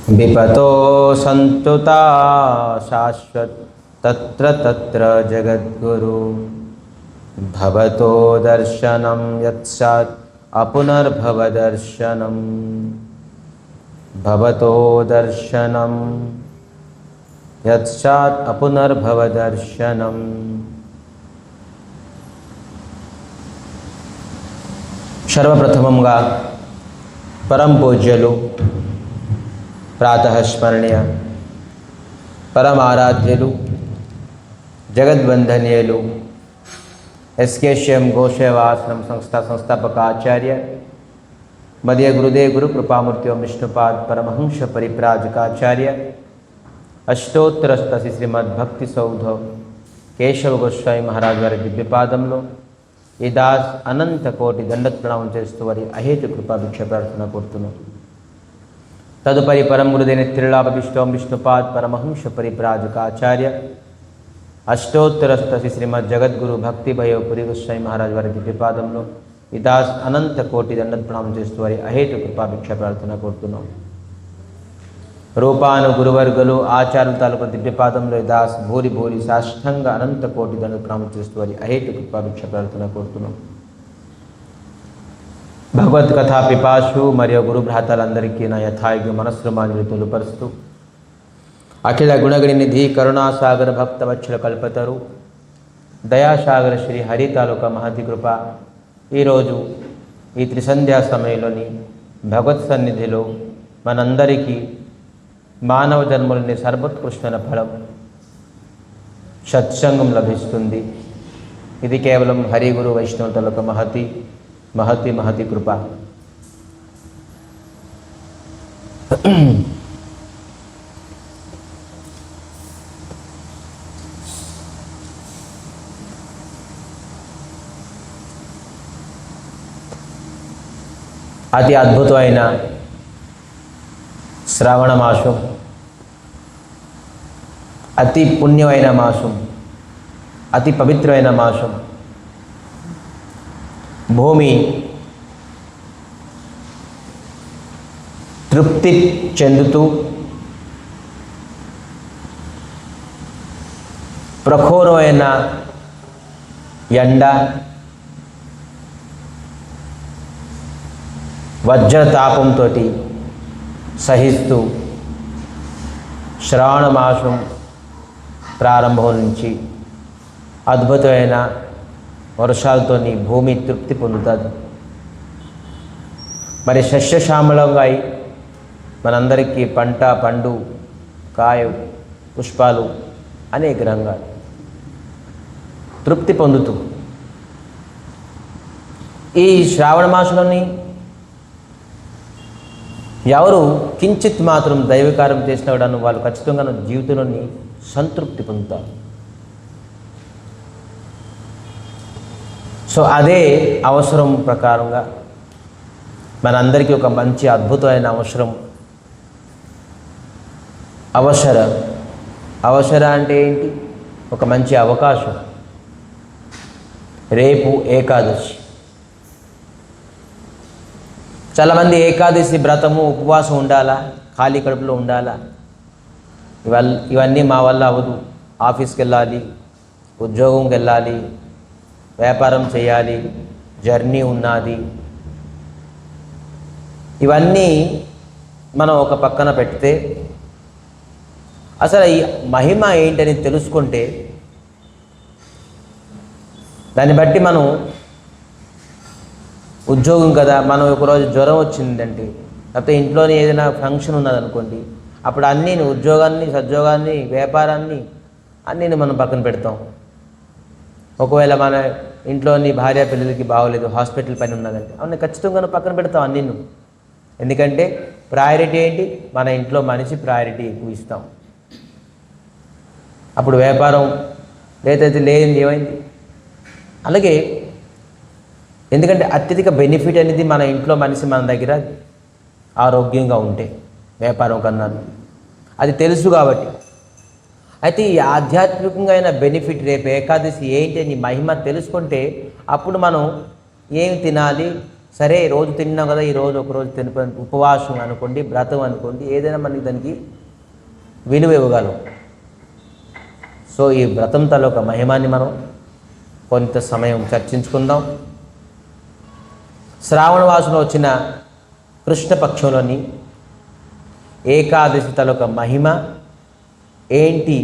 विपतो संतुता शाश्वत तत्र तत्र जगद्गुरु भवतो दर्शनं यत्स्यात् अपुनर्भव दर्शनं भवतो दर्शनं यत्स्यात् अपुनर्भव दर्शनं। सर्वप्रथमंगा परम पूज्युलु प्रातः स्मरणीय परम आराध्यलु जगद्वंदनीयुलु एसकेएम गोसेवाश्रम संस्था संस्थापकाचार्य मध्य गुरुदेव गुरु कृपामूर्ति विष्णुपाद परमहंस परिप्राजकाचार्य अष्टोत्तर श्रीमद्भक्ति सौध केशव गोस्वामी महाराज वाరి దివ్యపాదంలో ఈ దాస్ అనంత కోటి దండత్ ప్రణామం చేస్తూ వారి అహేతు కృపాభిక్ష ప్రార్థన కోరుతున్నాను। తదుపరి పరమ గురుదేవ త్రిలాభ విష్ణుపాద పరమహంస పరిప్రాజకాచార్య అష్టోత్తర శ్రీమద్ జగద్గురు భక్తి భయోపురి గోస్వామి మహారాజ్ వారి దివ్యపాదంలో ఈ దాస్ అనంత కోటి దండత్ ప్రణామం చేస్తూ వారి అహేతు కృపాభిక్ష ప్రార్థన కోరుతున్నాం। రూపాను గురువర్గులు ఆచార్యుల తాలూకు దివ్యపాదంలో దాస్ భూరి భూరి సాష్టంగా అనంత కోటి దండ ప్రణామం చేస్తూ వారి అహేతు కృపాభిక్ష ప్రార్థన కోరుతున్నాం। భగవత్ కథా పిపాసు మరియు గురు భ్రాతలందరికీ నా యథాయోగ్య మనస్సుమాని తొలుపరుస్తూ అఖిల గుణగణి నిధి కరుణాసాగర భక్త వత్సల కల్పతరు దయాసాగర శ్రీ హరి తాలూకా మహతి కృప ఈరోజు ఈ త్రిసంధ్యా సమయంలోని భగవత్ సన్నిధిలో మనందరికీ మానవ జన్మలోని సర్వోత్కృష్టమైన ఫలం సత్సంగం లభిస్తుంది। ఇది కేవలం హరి గురు వైష్ణవుల యొక్క మహతి మహతి మహతి కృప। అతి అద్భుతమైన శ్రావణ మాసం, అతి పుణ్యమైన మాసం, అతి పవిత్రమైన మాసం। భూమి తృప్తి చెందుతూ ప్రఖోరమైన ఎండ, వజ్రతాపంతో సహిస్తూ శ్రావణ మాసం ప్రారంభం నుంచి అద్భుతమైన వర్షాలతోని భూమి తృప్తి పొందుతుంది। మరి సస్యశ్యామలంగా అయి మనందరికీ పంట పండు కాయ పుష్పాలు అనేక రంగాలు తృప్తి పొందుతూ ఈ శ్రావణ మాసంలోని ఎవరు కించిత్ మాత్రం దైవకార్యం చేసిన కూడాను వాళ్ళు ఖచ్చితంగా జీవితంలోని సంతృప్తి పొందుతారు। సో అదే అవసరం ప్రకారంగా మనందరికీ ఒక మంచి అద్భుతమైన అవసర అంటే ఏంటి? ఒక మంచి అవకాశం। రేపు ఏకాదశి, చాలామంది ఏకాదశి వ్రతము ఉపవాసం ఉండాలా, ఖాళీ కడుపులో ఉండాలా, ఇవన్నీ మా వల్ల అవ్వదు, ఆఫీస్కి వెళ్ళాలి, ఉద్యోగంకి వెళ్ళాలి, వ్యాపారం చేయాలి, జర్నీ ఉన్నది, ఇవన్నీ మనం ఒక పక్కన పెడితే అసలు ఈ మహిమ ఏంటని తెలుసుకుంటే దాన్ని బట్టి మనం ఉద్యోగం కదా, మనం ఒకరోజు జ్వరం వచ్చిందంటే లేకపోతే ఇంట్లోనే ఏదైనా ఫంక్షన్ ఉన్నదనుకోండి, అప్పుడు అన్నీ ఉద్యోగాన్ని సద్యోగాన్ని వ్యాపారాన్ని అన్నీ మనం పక్కన పెడతాం। ఒకవేళ మన ఇంట్లోని భార్య పిల్లలకి బాగోలేదు, హాస్పిటల్ పని ఉన్నదంటే అవన్నీ ఖచ్చితంగా పక్కన పెడతాం అన్నీ। ఎందుకంటే ప్రయారిటీ ఏంటి? మన ఇంట్లో మనిషి ప్రయారిటీ ఎక్కువ ఇస్తాం। అప్పుడు వ్యాపారం లేదైతే లేనిది ఏమైంది? అలాగే ఎందుకంటే అత్యధిక బెనిఫిట్ అనేది మన ఇంట్లో మనిషి మన దగ్గర ఆరోగ్యంగా ఉంటే వ్యాపారం కన్నా అది తెలుసు కాబట్టి। అయితే ఈ ఆధ్యాత్మికంగా అయిన బెనిఫిట్ రేపు ఏకాదశి ఏంటి అని మహిమ తెలుసుకుంటే అప్పుడు మనం ఏమి తినాలి, సరే రోజు తిన్నాం కదా, ఈరోజు ఒకరోజు తినిపోయి ఉపవాసం అనుకోండి, వ్రతం అనుకోండి, ఏదైనా మనకి దానికి విలువ ఇవ్వగలం. సో ఈ వ్రతం తాలూకా మహిమాన్ని మనం కొంత సమయం చర్చించుకుందాం. శ్రావణ మాసంలో వచ్చిన కృష్ణపక్షంలోని ఏకాదశి తాలూకా మహిమ ఏంటి?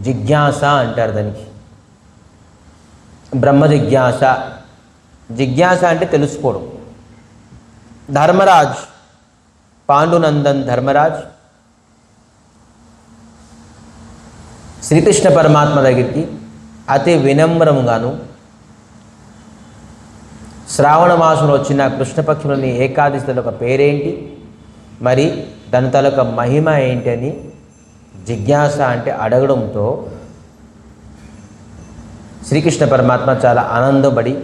జిజ్ఞాస అంటారు దానికి. బ్రహ్మ జిజ్ఞాస. జిజ్ఞాస అంటే తెలుసుకోవడం. ధర్మరాజ్, పాండునందన్ ధర్మరాజ్ శ్రీకృష్ణ పరమాత్మ దగ్గరికి అతి వినమ్రముగాను శ్రావణ మాసంలో వచ్చిన కృష్ణపక్షులని ఏకాదశి తాలూకా పేరేంటి, మరి దాని తాలూకా మహిమ ఏంటి అని జిజ్ఞాస అంటే అడగడంతో శ్రీకృష్ణ పరమాత్మ చాలా ఆనందపడి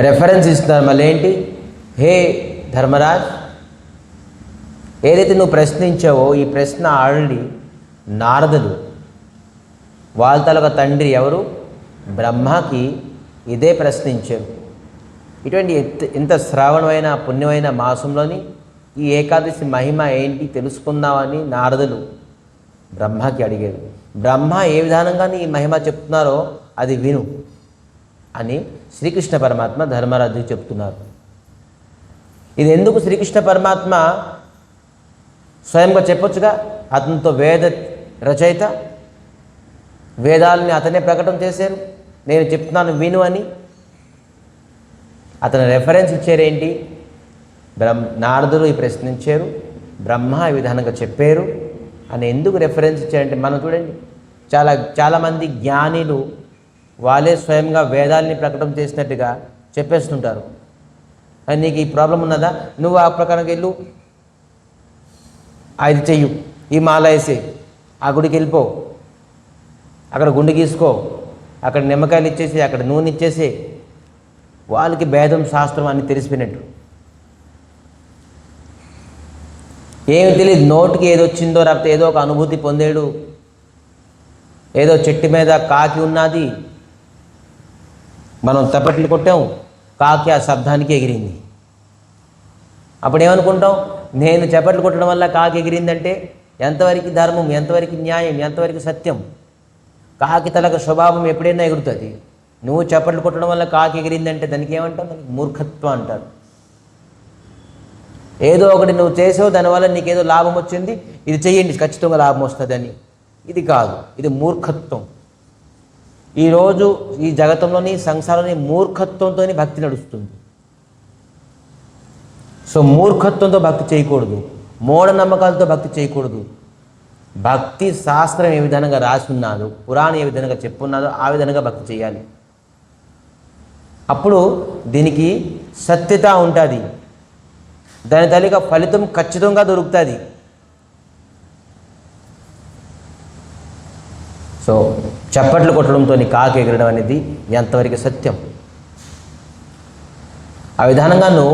రెఫరెన్స్ ఇస్తున్నారు. మళ్ళీ ఏంటి? హే ధర్మరాజ్, ఏదైతే నువ్వు ప్రశ్నించావో ఈ ప్రశ్న ఆల్రెడీ నారదుడు, వాళ్ళ తాలూకా తండ్రి ఎవరు? బ్రహ్మకి ఇదే ప్రశ్నించారు. ఇటువంటి ఇంత శ్రావణమైన పుణ్యమైన మాసంలోని ఈ ఏకాదశి మహిమ ఏంటి తెలుసుకుందామని నారదులు బ్రహ్మకి అడిగారు. బ్రహ్మ ఏ విధానంగా ఈ మహిమ చెప్తున్నారో అది విను అని శ్రీకృష్ణ పరమాత్మ ధర్మరాజుకి చెప్తున్నారు. ఇది ఎందుకు శ్రీకృష్ణ పరమాత్మ స్వయంగా చెప్పొచ్చుగా? అతనితో వేద రచయిత, వేదాలని అతనే ప్రకటన చేశారు, నేను చెప్తున్నాను విను అని. అతను రెఫరెన్స్ ఇచ్చారేంటి? నారదుడు ఈ ప్రశ్నించారు, బ్రహ్మ ఈ విధానంగా చెప్పారు అని ఎందుకు రెఫరెన్స్ ఇచ్చారంటే, మనం చూడండి చాలామంది జ్ఞానిలు వాళ్ళే స్వయంగా వేదాలని ప్రకటన చేసినట్టుగా చెప్పేస్తుంటారు. అని నీకు ఈ ప్రాబ్లం ఉన్నదా, నువ్వు ఆ ప్రకారంగా వెళ్ళు, అది చెయ్యు, ఈ మాల వేసి ఆ గుడికి వెళ్ళిపో, అక్కడ గుండె గీసుకో, అక్కడ నిమ్మకాయలు ఇచ్చేసి అక్కడ నూనె ఇచ్చేసి, వాళ్ళకి భేదం శాస్త్రం అని తెలిసిపోయినట్టు. ఏమి తెలియదు, నోటికి ఏదో వచ్చిందో లేకపోతే ఏదో ఒక అనుభూతి పొందేడు, ఏదో చెట్టు మీద కాకి ఉన్నది, మనం తప్పట్లు కొట్టాం, కాకి ఆ శబ్దానికి ఎగిరింది. అప్పుడు ఏమనుకుంటాం? నేను చప్పట్లు కొట్టడం వల్ల కాకి ఎగిరిందంటే ఎంతవరకు ధర్మం, ఎంతవరకు న్యాయం, ఎంతవరకు సత్యం? కాకి తలకు స్వభావం ఎప్పుడైనా ఎగురుతుంది. నువ్వు చప్పట్లు కొట్టడం వల్ల కాకి ఎగిరిందంటే దానికి ఏమంటావు? దానికి మూర్ఖత్వం అంటారు. ఏదో ఒకటి నువ్వు చేసావు, దానివల్ల నీకేదో లాభం వచ్చింది, ఇది చెయ్యండి ఖచ్చితంగా లాభం వస్తుందని. ఇది కాదు, ఇది మూర్ఖత్వం. ఈరోజు ఈ జగతంలోని సంసారంలోని మూర్ఖత్వంతో భక్తి నడుస్తుంది. సో మూర్ఖత్వంతో భక్తి చేయకూడదు, మూఢనమ్మకాలతో భక్తి చేయకూడదు. భక్తి శాస్త్రం ఏ విధంగా రాసి ఉన్నాదో, పురాణం ఏ విధంగా చెప్పున్నాదో ఆ విధంగా భక్తి చేయాలి. అప్పుడు దీనికి సత్యత ఉంటుంది, దాని తాలూకా ఫలితం ఖచ్చితంగా దొరుకుతుంది. సో చప్పట్లు కొట్టడంతో కాకి ఎగరడం అనేది ఎంతవరకు సత్యం? ఆ విధానంగాను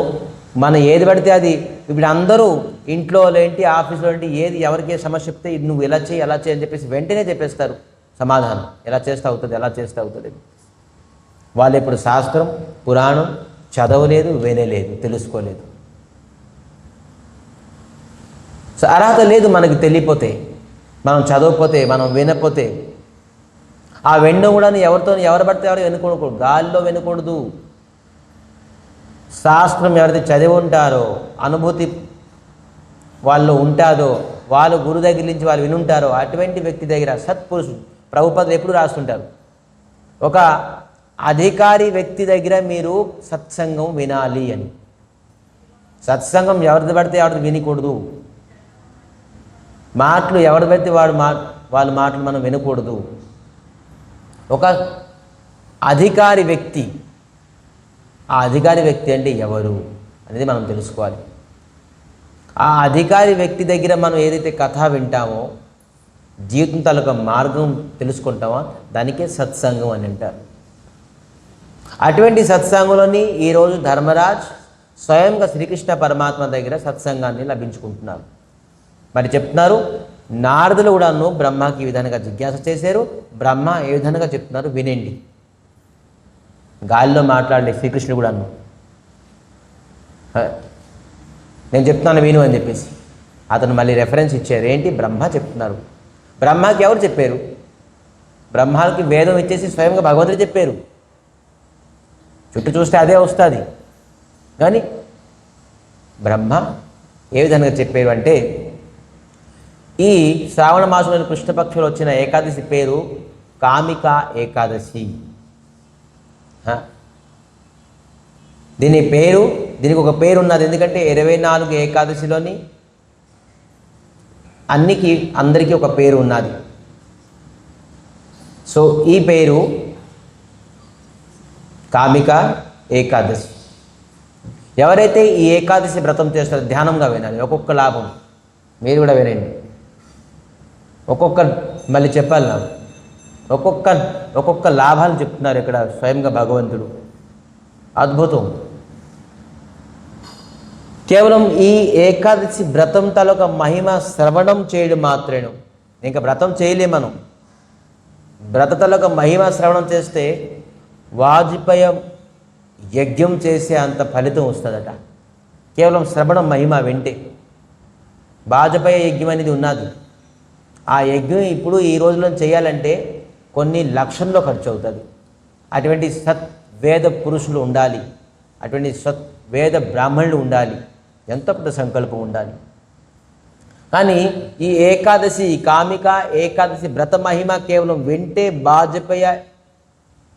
మనం ఏది పడితే అది, ఇప్పుడు అందరూ ఇంట్లో ఏంటి, ఆఫీస్లో ఏంటి, ఏది ఎవరికి ఏ సమస్య చెప్తే నువ్వు ఇలా చేయి అలా చేయి అని చెప్పేసి వెంటనే చెప్పేస్తారు సమాధానం. ఎలా చేస్తే అవుతుంది, ఎలా చేస్తే అవుతుంది. వాళ్ళు ఇప్పుడు శాస్త్రం పురాణం చదవలేదు, వినలేదు, తెలుసుకోలేదు. సో అర్హత లేదు మనకి తెలియపోతే, మనం చదవకపోతే, మనం వినకపోతే. ఆ వెండం కూడా ఎవరు పడితే ఎవరు వినకూడదు, గాలిలో వినకూడదు. శాస్త్రం ఎవరైతే చదివి ఉంటారో, అనుభూతి వాళ్ళు ఉంటారో, వాళ్ళు గురు దగ్గర నుంచి వాళ్ళు వినుంటారో అటువంటి వ్యక్తి దగ్గర, సత్పురుషుడు ప్రభుపాదులు ఎప్పుడు రాస్తుంటారు, ఒక అధికారి వ్యక్తి దగ్గర మీరు సత్సంగం వినాలి అని. సత్సంగం ఎవరిది పడితే ఎవరిది వినకూడదు. మాటలు ఎవరు పడితే వాళ్ళ మాటలు మనం వినకూడదు. ఒక అధికారి వ్యక్తి, ఆ అధికారి వ్యక్తి అంటే ఎవరు అనేది మనం తెలుసుకోవాలి. ఆ అధికారి వ్యక్తి దగ్గర మనం ఏదైతే కథ వింటామో, జీవితం తాలూకా మార్గం తెలుసుకుంటామో దానికే సత్సంగం అని అంటారు. అటువంటి సత్సంగంలోని ఈరోజు ధర్మరాజ్ స్వయంగా శ్రీకృష్ణ పరమాత్మ దగ్గర సత్సంగాన్ని లభించుకుంటున్నారు. మరి చెప్తున్నారు, నారదులు కూడాను బ్రహ్మకి ఈ విధంగా జిజ్ఞాస చేశారు, బ్రహ్మ ఏ విధంగా చెప్తున్నారు వినండి. గాలిలో మాట్లాడే శ్రీకృష్ణుడు కూడా అన్నాడు, నేను చెప్తున్నాను విను అని చెప్పేసి. అతను మళ్ళీ రెఫరెన్స్ ఇచ్చారు. ఏంటి? బ్రహ్మ చెప్తున్నారు. బ్రహ్మకి ఎవరు చెప్పారు? బ్రహ్మాలకి వేదం ఇచ్చేసి స్వయంగా భగవంతుడు చెప్పారు. చుట్టూ చూస్తే అదే వస్తుంది. కానీ బ్రహ్మ ఏ విధంగా చెప్పారు అంటే, ఈ శ్రావణ మాసంలోని కృష్ణపక్షంలో వచ్చిన ఏకాదశి పేరు కామిక ఏకాదశి. దీనికి ఒక పేరు ఉన్నది. ఎందుకంటే 24 ఏకాదశిలోని అందరికీ ఒక పేరు ఉన్నది. సో ఈ పేరు కామిక ఏకాదశి. ఎవరైతే ఈ ఏకాదశి వ్రతం చేస్తారో ధ్యానంగా వినాలి. ఒక్కొక్క లాభం మీరు కూడా వినండి. మళ్ళీ చెప్పాలి నాకు ఒక్కొక్క లాభాలు చెప్తున్నారు ఇక్కడ స్వయంగా భగవంతుడు. అద్భుతం. కేవలం ఈ ఏకాదశి వ్రతం తాలూక మహిమ శ్రవణం చేయడం మాత్రమే. ఇంకా వ్రతం చేయలేం మనం. వ్రత తాలూక మహిమ శ్రవణం చేస్తే వాజపేయ యజ్ఞం చేసే అంత ఫలితం వస్తుందట. కేవలం శ్రవణం మహిమ వింటే. వాజపేయ యజ్ఞం అనేది ఉన్నది. ఆ యజ్ఞం ఇప్పుడు ఈ రోజుల్లో చేయాలంటే కొన్ని లక్షల్లో ఖర్చు అవుతుంది. అటువంటి సత్వేద పురుషులు ఉండాలి, అటువంటి సత్వేద బ్రాహ్మణులు ఉండాలి, ఎంతో పెద్ద సంకల్పం ఉండాలి. కానీ ఈ ఏకాదశి, కామిక ఏకాదశి వ్రత మహిమ కేవలం వింటే వాజపేయ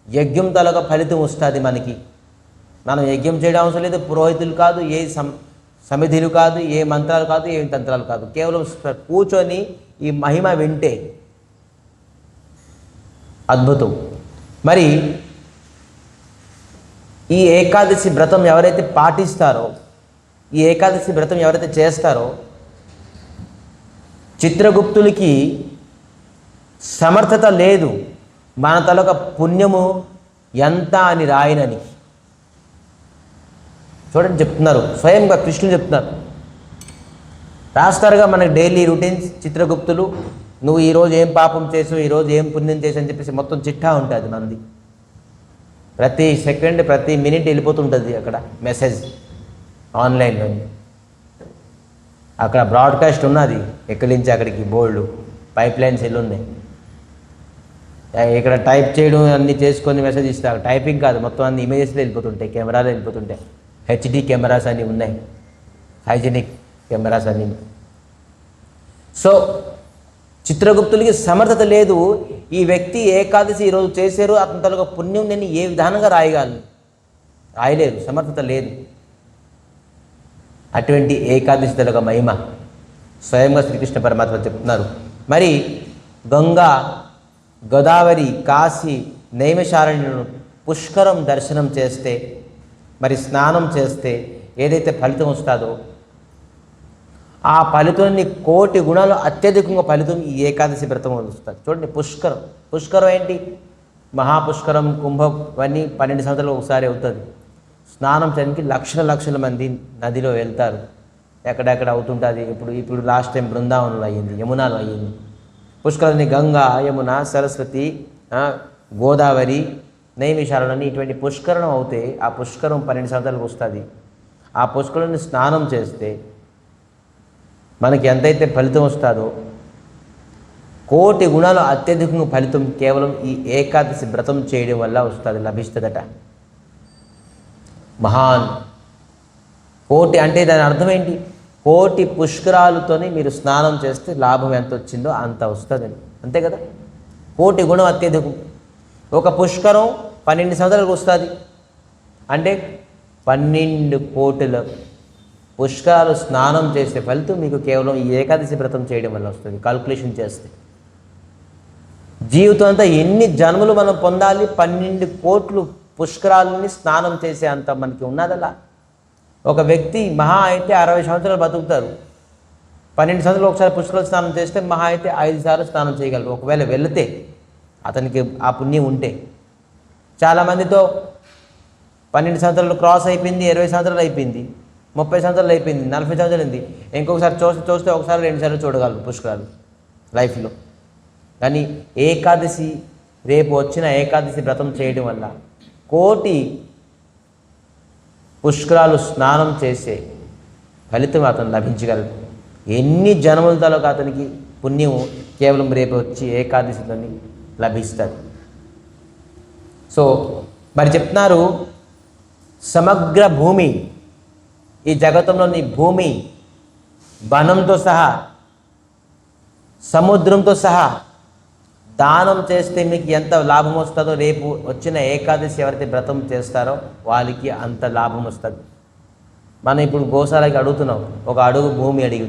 యజ్ఞం తలక ఫలితం వస్తుంది మనకి. మనం యజ్ఞం చేయడం అవసరం లేదు. పురోహితులు కాదు, ఏ సమిధులు కాదు, ఏ మంత్రాలు కాదు, ఏ తంత్రాలు కాదు. కేవలం కూర్చొని ఈ మహిమ వింటే అద్భుతం. మరి ఈ ఏకాదశి వ్రతం ఎవరైతే పాటిస్తారో, ఈ ఏకాదశి వ్రతం ఎవరైతే చేస్తారో, చిత్రగుప్తులకి సమర్థత లేదు మన తలొక పుణ్యము ఎంత అని రాయనని. చూడండి చెప్తున్నారు, స్వయంగా కృష్ణుడు చెప్తున్నారు. రాస్తారుగా మనకి డైలీ రొటీన్స్ చిత్రగుప్తులు. నువ్వు ఈరోజు ఏం పాపం చేసావు, ఈరోజు ఏం పుణ్యం చేసావు అని చెప్పేసి మొత్తం చిట్టా ఉంటుంది మనది. ప్రతి సెకండ్ ప్రతి మినిట్ వెళ్ళిపోతుంటుంది అక్కడ మెసేజ్ ఆన్లైన్లో. అక్కడ బ్రాడ్కాస్ట్ ఉన్నది, ఎక్కడి నుంచి అక్కడికి బోల్డ్ పైప్ లైన్స్ వెళ్ళి ఉన్నాయి. ఇక్కడ టైప్ చేయడం అన్నీ చేసుకొని మెసేజ్ ఇస్తారు. టైపింగ్ కాదు, మొత్తం అన్ని ఇమేజెస్లో వెళ్ళిపోతుంటాయి, కెమెరాలో వెళ్ళిపోతుంటాయి. హెచ్డి కెమెరాస్ అన్నీ ఉన్నాయి, హైజెనిక్ కెమెరాస్ అన్నీ. సో చిత్రగుప్తులకి సమర్థత లేదు. ఈ వ్యక్తి ఏకాదశి ఈరోజు చేశారు, అతని తలక పుణ్యం నేను ఏ విధానంగా రాయలేరు, సమర్థత లేదు. అటువంటి ఏకాదశి తలక మహిమ స్వయంగా శ్రీకృష్ణ పరమాత్మ చెప్తున్నారు. మరి గంగా, గోదావరి, కాశీ, నైమిషారణ్యం, పుష్కరం దర్శనం చేస్తే, మరి స్నానం చేస్తే ఏదైతే ఫలితం వస్తుందో ఆ ఫలితాన్ని 1,000,000 గుణాలు అత్యధికంగా ఫలితం ఈ ఏకాదశి వ్రతం వస్తుంది. చూడండి, పుష్కరం ఏంటి? మహాపుష్కరం, కుంభం ఇవన్నీ 12 సంవత్సరాలు ఒకసారి అవుతుంది. స్నానం చేయడానికి లక్షల మంది నదిలో వెళ్తారు. ఎక్కడెక్కడ అవుతుంటుంది. ఇప్పుడు లాస్ట్ టైం బృందావనంలో అయ్యింది, యమునాలో అయ్యింది. పుష్కరాన్ని గంగా, యమున, సరస్వతి, గోదావరి, నైమిషారణ్యం ఇటువంటి పుష్కరణం అవుతే ఆ పుష్కరం 12 సంవత్సరాలకు వస్తుంది. ఆ పుష్కరాన్ని స్నానం చేస్తే మనకి ఎంతైతే ఫలితం వస్తుందో 1,000,000 గుణాలు అత్యధికంగా ఫలితం కేవలం ఈ ఏకాదశి వ్రతం చేయడం వల్ల వస్తుంది, లభిస్తుందట. మహాన్ 1,000,000 అంటే దాని అర్థం ఏంటి? 1,000,000 పుష్కరాలతోనే మీరు స్నానం చేస్తే లాభం ఎంత వచ్చిందో అంత వస్తుందని, అంతే కదా. 1,000,000 గుణం అత్యధికం. ఒక పుష్కరం 12 సంవత్సరాలకు వస్తుంది అంటే 12,000,000 పుష్కరాలు స్నానం చేసే ఫలితం మీకు కేవలం ఈ ఏకాదశి వ్రతం చేయడం వల్ల వస్తుంది. కాల్కులేషన్ చేస్తే జీవితం అంతా ఎన్ని జన్మలు మనం పొందాలి? 12,000,000 పుష్కరాలని స్నానం చేసే అంత మనకి ఉన్నదలా. ఒక వ్యక్తి మహా అయితే 60 సంవత్సరాలు బతుకుతారు. 12 సంవత్సరాలు ఒకసారి పుష్కరాలు స్నానం చేస్తే మహా అయితే 5 సార్లు స్నానం చేయగలరు, ఒకవేళ వెళితే అతనికి ఆ పుణ్యం ఉంటే. చాలామందితో 12 సంవత్సరాలు క్రాస్ అయిపోయింది, 20 సంవత్సరాలు అయిపోయింది, 30 సంవత్సరాలు అయిపోయింది, 40 సంవత్సరాలు అయింది, ఇంకొకసారి చూస్తే ఒకసారి 2 సార్లు చూడగలరు పుష్కరాలు లైఫ్లో. కానీ ఏకాదశి, రేపు వచ్చిన ఏకాదశి వ్రతం చేయడం వల్ల కోటి పుష్కరాలు స్నానం చేసే ఫలితం అతను లభించగలడు. ఎన్ని జన్మల తాలూకు అతనికి పుణ్యం కేవలం రేపు వచ్చి ఏకాదశిలోని లభిస్తుంది. సో మరి చెప్తున్నారు, సమగ్ర భూమి, ఈ జగత్తులోని భూమి వనంతో సహా సముద్రంతో సహా దానం చేస్తే మీకు ఎంత లాభం వస్తుందో రేపు వచ్చిన ఏకాదశి ఎవరైతే వ్రతం చేస్తారో వాళ్ళకి అంత లాభం వస్తుంది. మనం ఇప్పుడు గోశాలకి అడుగుతున్నాం, ఒక అడుగు భూమి అడిగి,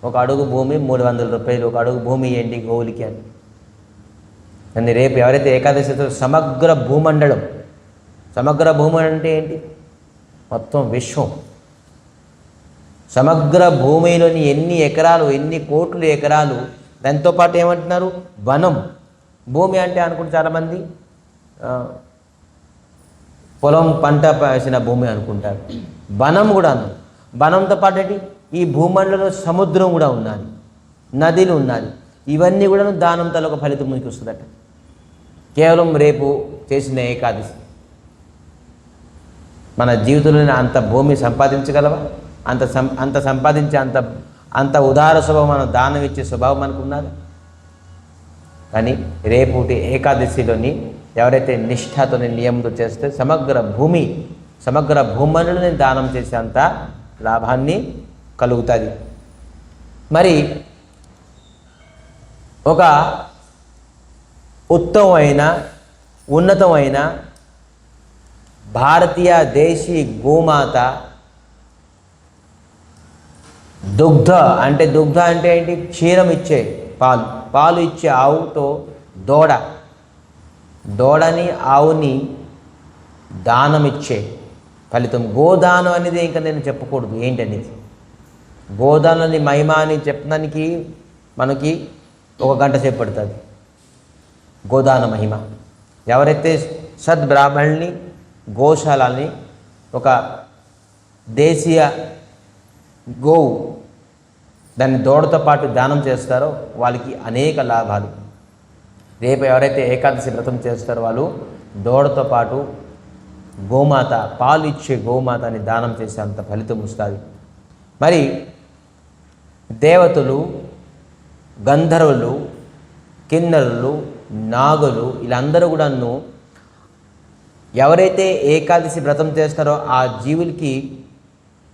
ఒక అడుగు భూమి 300 రూపాయలు, ఒక అడుగు భూమి ఏంటి గోవులకి అని. కానీ రేపు ఎవరైతే ఏకాదశి సమగ్ర భూమండలం, సమగ్ర భూమి అంటే ఏంటి? మొత్తం విశ్వం, సమగ్ర భూమిలోని ఎన్ని ఎకరాలు, ఎన్ని కోట్ల ఎకరాలు, దాంతోపాటు ఏమంటున్నారు వనం. భూమి అంటే అనుకుంటే చాలామంది పొలం పంట వేసిన భూమి అనుకుంటారు. వనం కూడా అన్నారు. వనంతో పాటు ఏంటి? ఈ భూమండలంలో సముద్రం కూడా ఉన్నది, నదులు ఉన్నది. ఇవన్నీ కూడా దానం తల ఒక ఫలితం ముందుకు వస్తుందట కేవలం రేపు చేసిన ఏకాదశి. మన జీవితంలో అంత భూమి సంపాదించగలవా? అంత సంపాదించే అంత ఉదార స్వభావం, మన దానం ఇచ్చే స్వభావం మనకు ఉన్నది. కానీ రేపు ఏకాదశిలోని ఎవరైతే నిష్ఠతో నియమంతో చేస్తే సమగ్ర భూమండలని దానం చేసే అంత లాభాన్ని కలుగుతుంది. మరి ఒక ఉత్తమమైన ఉన్నతమైన భారతీయ దేశీ గోమాత దుగ్ధ అంటే ఏంటి? క్షీరం ఇచ్చే పాలు ఇచ్చే ఆవుతో దూడని ఆవుని దానం ఇచ్చే ఫలితం. గోదానం అనేది ఇంకా నేను చెప్పకూడదు ఏంటనేది. గోదానాన్ని మహిమాని చెప్పడానికి మనకి 1 గంట సేపు పడుతుంది. గోదాన మహిమ ఎవరైతే సద్బ్రాహ్మణుల్ని గోశాలని ఒక దేశీయ గోవు దాన్ని దూడతో పాటు దానం చేస్తారో వాళ్ళకి అనేక లాభాలు. రేపు ఎవరైతే ఏకాదశి వ్రతం చేస్తారో వాళ్ళు దూడతో పాటు గోమాత, పాలు ఇచ్చే గోమాతని దానం చేసే అంత ఫలితం వస్తుంది. మరి దేవతలు, గంధర్వులు, కిన్నరులు, నాగులు వీళ్ళందరూ కూడాను ఎవరైతే ఏకాదశి వ్రతం చేస్తారో ఆ జీవులకి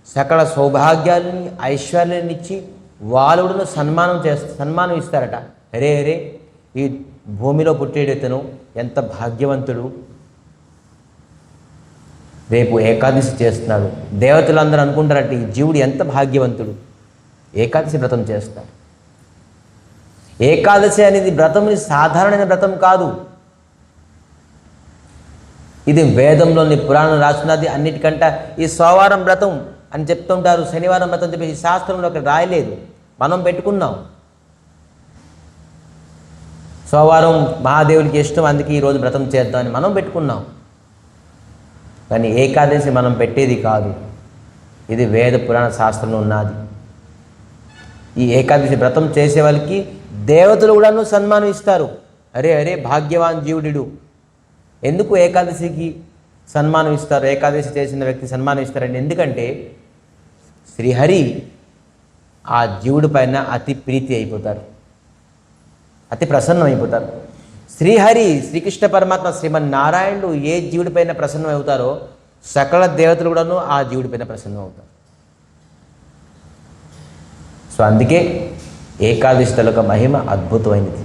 సకల సౌభాగ్యాలని ఐశ్వర్యాన్ని ఇచ్చి వాళ్ళు కూడా సన్మానం ఇస్తారట. అరే ఈ భూమిలో పుట్టేడతను ఎంత భాగ్యవంతుడు, రేపు ఏకాదశి చేస్తున్నాడు. దేవతలందరూ అనుకుంటారంటే ఈ జీవుడు ఎంత భాగ్యవంతుడు, ఏకాదశి వ్రతం చేస్తాడు. ఏకాదశి అనేది వ్రతం సాధారణమైన వ్రతం కాదు. ఇది వేదంలోని పురాణం రాసినది. అన్నిటికంటే ఈ సోమవారం వ్రతం అని చెప్తుంటారు, శనివారం వ్రతం చెప్పి ఈ శాస్త్రంలో అక్కడ రాయలేదు, మనం పెట్టుకున్నాం. సోమవారం మహాదేవుడికి ఇష్టం, అందుకే ఈరోజు వ్రతం చేద్దామని మనం పెట్టుకున్నాం. కానీ ఏకాదశి మనం పెట్టేది కాదు, ఇది వేద పురాణ శాస్త్రంలో ఉన్నది. ఈ ఏకాదశి వ్రతం చేసే వాళ్ళకి దేవతలు కూడాను సన్మానం ఇస్తారు. అరే భాగ్యవాన్ జీవుడు. ఎందుకు ఏకాదశికి సన్మానం ఇస్తారు? ఏకాదశి చేసిన వ్యక్తి సన్మానం ఇస్తారండి. ఎందుకంటే శ్రీహరి ఆ జీవుడి పైన అతి ప్రీతి అయిపోతారు, అతి ప్రసన్నం అయిపోతారు. శ్రీకృష్ణ పరమాత్మ శ్రీమన్నారాయణుడు ఏ జీవుడి పైన ప్రసన్నం అవుతారో సకల దేవతలు కూడాను ఆ జీవుడి పైన ప్రసన్నం అవుతారు. సో అందుకే ఏకాదశి తలక మహిమ అద్భుతమైనది.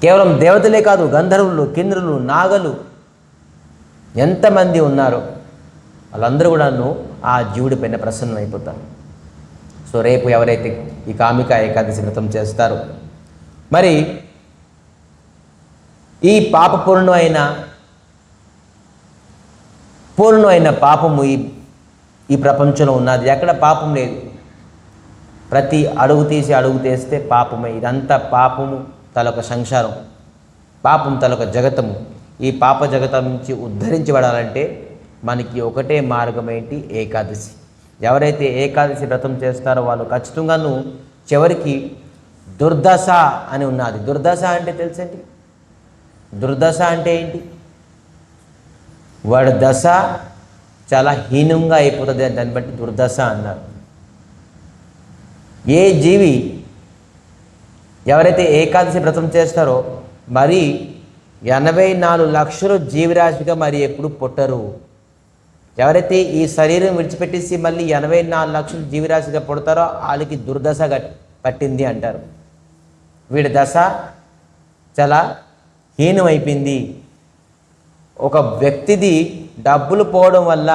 కేవలం దేవతలే కాదు, గంధర్వులు, కిన్నరులు, నాగలు ఎంతమంది ఉన్నారో వాళ్ళందరూ కూడాను ఆ జీవుడి పైన ప్రసన్నం అయిపోతారు. సో రేపు ఎవరైతే ఈ కామిక ఏకాదశి వ్రతం చేస్తారో మరి ఈ పూర్ణమైన పాపము ఈ ప్రపంచంలో ఉన్నది. ఎక్కడ పాపం లేదు. ప్రతి అడుగు తీస్తే పాపమే. ఇదంతా పాపము తలొక సంసారం, పాపం తలొక జగతము. ఈ పాప జగతం నుంచి ఉద్ధరించబడాలంటే మనకి ఒకటే మార్గం ఏంటి? ఏకాదశి. ఎవరైతే ఏకాదశి వ్రతం చేస్తారో వాళ్ళు ఖచ్చితంగాను చివరికి దుర్దశ అని ఉన్నది. దుర్దశ అంటే తెలుసండి? దుర్దశ అంటే ఏంటి? వాడి దశ చాలా హీనంగా అయిపోతుంది, దాన్ని బట్టి దుర్దశ అన్నారు. ఏ జీవి ఎవరైతే ఏకాదశి వ్రతం చేస్తారో మరి 84 లక్షల జీవరాశిగా మరి ఎప్పుడు పుట్టరు. ఎవరైతే ఈ శరీరం విడిచిపెట్టేసి మళ్ళీ 84 లక్షల జీవరాశిగా పుడతారో వాళ్ళకి దుర్దశ పట్టింది అంటారు. వీడి దశ చాలా హీనమైపోయింది. ఒక వ్యక్తిది డబ్బులు పోవడం వల్ల,